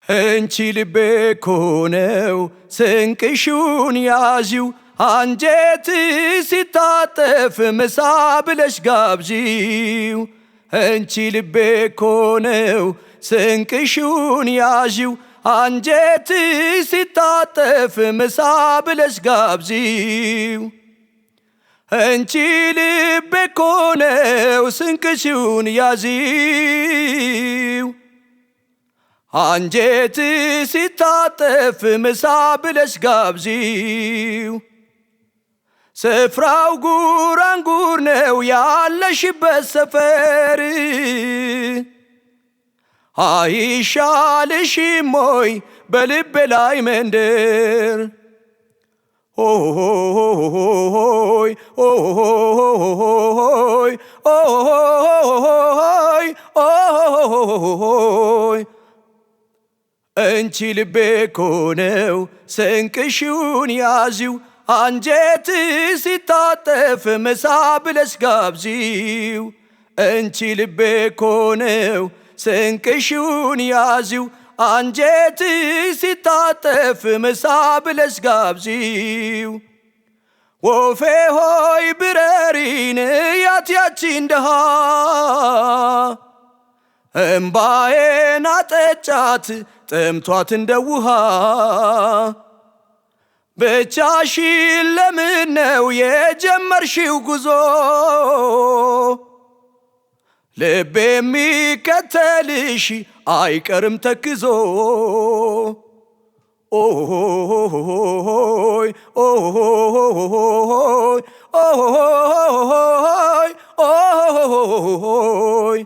እንቺ ልቤ እኮ ነው ስንቅሹን ያዢው አንጀት ሲታጠፍ ምሳ ብለሽ ጋብዢው። እንቺ ልቤ እኮ ነው ስንቅሹን ያዢው አንጀት ሲታጠፍ ምሳ ብለሽ ጋብዢው። እንቺ ልቤ እኮ ነው ስንቅሹን ያዢው አንጀት ሲታጠፍ ምሳ ብለሽ ጋብዢው። ስፍራው ጉራንጉር ነው ያለሽበት ሰፈር አይሻልሽም ሆይ በልቤ ላይ መንደር። ኦሆይ ኦሆይ ኦሆይ ኦሆይ እንቺ ልቤ እኮ ነው ስንቅሹን ያዢው አንጀት ሲታጠፍ ምሳ ብለሽ ጋብዢው። እንቺ ልቤ እኮ ነው ስንቅሹን ያዢው አንጀት ሲታጠፍ ምሳ ብለሽ ጋብዢው። ወፌ ሆይ ብረሪን ያቺን ደሃ እምባዬን አጠጫት ጥምቷት እንደ ውሃ። ብቻሽን ለምን ነው የጀመርሽው ጉዞ ልቤ የሚከተልሽ አይቀርም ተክዞ። ኦሆይ ኦሆይ ኦሆይ ኦሆይ